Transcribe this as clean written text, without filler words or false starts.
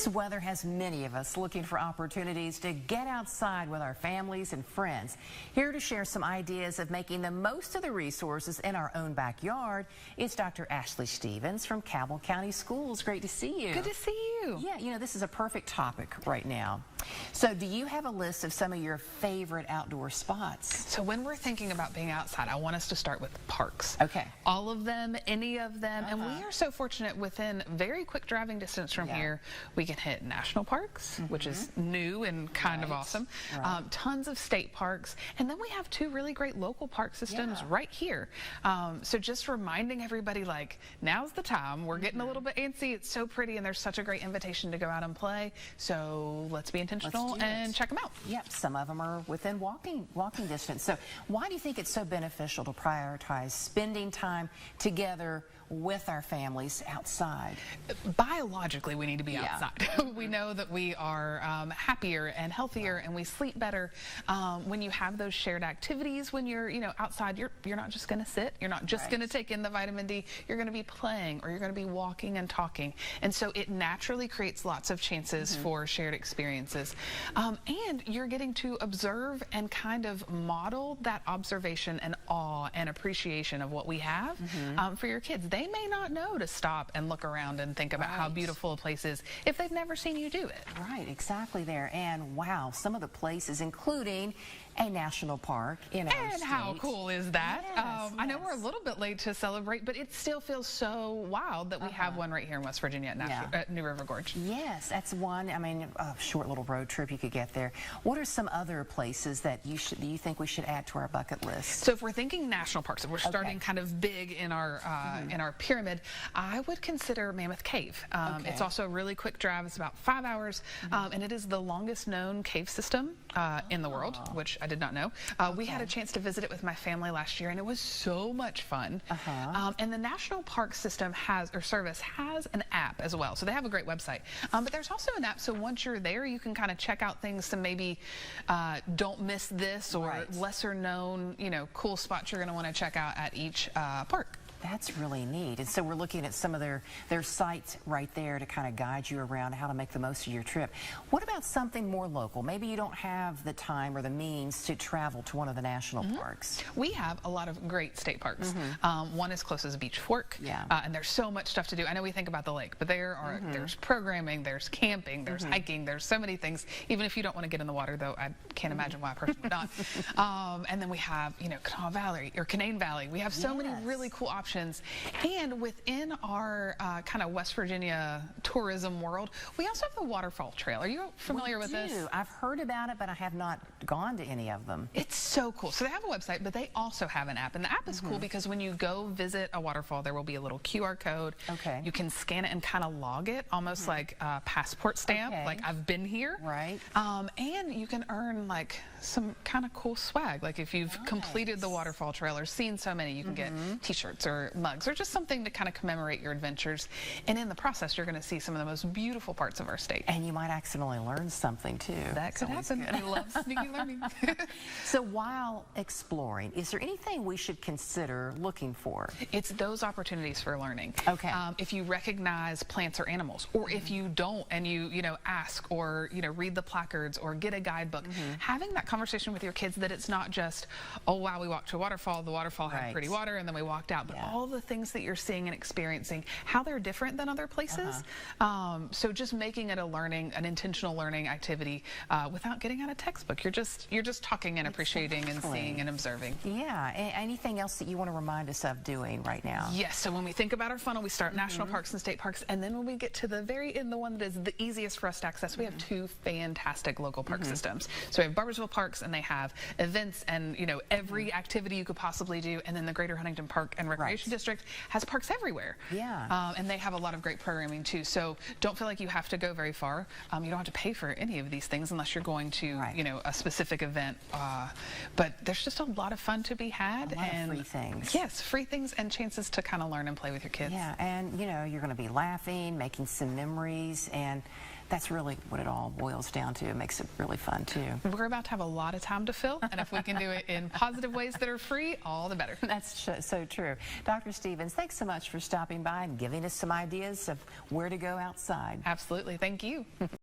This weather has many of us looking for opportunities to get outside with our families and friends. Here to share some ideas of making the most of the resources in our own backyard is Dr. Ashley Stevens from Cabell County Schools. Great to see you. Good to see you. Yeah, you know, this is a perfect topic right now. So do you have a list of some of your favorite outdoor spots? So when we're thinking about being outside, I want us to start with parks. Okay. All of them, any of them. And we are so fortunate within very quick driving distance from here, we can hit national parks, which is new and kind of awesome. Tons of state parks. And then we have two really great local park systems right here. So just reminding everybody, like, now's the time. We're getting a little bit antsy. It's so pretty and there's such a great invitation to go out and play. So let's be intentional and check them out. Yep, some of them are within walking distance. So why do you think it's so beneficial to prioritize spending time together with our families outside? Biologically, we need to be outside. We know that we are happier and healthier and we sleep better when you have those shared activities. When you're outside, you're not just going to sit, you're not just going to take in the vitamin D, you're going to be playing or you're going to be walking and talking. And so it naturally creates lots of chances for shared experiences. And you're getting to observe and kind of model that observation and awe and appreciation of what we have for your kids. They may not know to stop and look around and think about how beautiful a place is if they've never seen you do it. Right, exactly there. And wow, some of the places, including a national park in our state. And how cool is that? I know we're a little bit late to celebrate, but it still feels so wild that we have one right here in West Virginia at New River Gorge. Yes, that's one. I mean, a short little road trip you could get there. What are some other places that you think we should add to our bucket list? So if we're thinking national parks, if we're starting kind of big in our pyramid, I would consider Mammoth Cave. It's also a really quick drive. It's about 5 hours, and it is the longest known cave system in the world, which I did not know. We had a chance to visit it with my family last year, and it was so much fun. And the National Park System service has an app as well, so they have a great website. But there's also an app, so once you're there, you can kind of check out things to maybe don't miss this or lesser known, cool spots you're going to want to check out at each park. That's really neat. And so we're looking at some of their sites right there to kind of guide you around how to make the most of your trip. What about something more local? Maybe you don't have the time or the means to travel to one of the national parks. We have a lot of great state parks. One as close as Beach Fork, and there's so much stuff to do. I know we think about the lake, but there's programming, there's camping, there's hiking, there's so many things. Even if you don't want to get in the water, though, I can't imagine why a person would not. And then we have, Canaan Valley. We have so many really cool options. And within our kind of West Virginia tourism world, we also have the Waterfall Trail. Are you familiar with this? I've heard about it, but I have not gone to any of them. It's so cool. So they have a website, but they also have an app. And the app is cool because when you go visit a waterfall, there will be a little QR code. You can scan it and kind of log it, almost like a passport stamp, like I've been here. And you can earn like some kind of cool swag. Like if you've completed the Waterfall Trail or seen so many, you can get t-shirts or mugs or just something to kind of commemorate your adventures. And in the process, you're going to see some of the most beautiful parts of our state. And you might accidentally learn something too. That could happen. I love sneaky learning. So while exploring, is there anything we should consider looking for? It's those opportunities for learning. If you recognize plants or animals, or if you don't and you ask or read the placards or get a guidebook, having that conversation with your kids that it's not just, oh wow, we walked to a waterfall, the waterfall had pretty water and then we walked out, but all the things that you're seeing and experiencing, how they're different than other places. So just making it an intentional learning activity without getting out a textbook. You're just talking and appreciating and seeing and observing. Anything else that you want to remind us of doing right now? Yes, so when we think about our funnel, we start national parks and state parks, and then when we get to the very end, the one that is the easiest for us to access, we have two fantastic local park systems. So we have Barboursville Parks, and they have events and every activity you could possibly do, and then the Greater Huntington Park and Recreation District has parks everywhere. And they have a lot of great programming too. So don't feel like you have to go very far. You don't have to pay for any of these things unless you're going to a specific event. But there's just a lot of fun to be had. A lot of free things. Yes, free things and chances to kind of learn and play with your kids. And you're going to be laughing, making some memories, and That's really what it all boils down to. It makes it really fun, too. We're about to have a lot of time to fill, and if we can do it in positive ways that are free, all the better. That's so true. Dr. Stevens, thanks so much for stopping by and giving us some ideas of where to go outside. Absolutely. Thank you.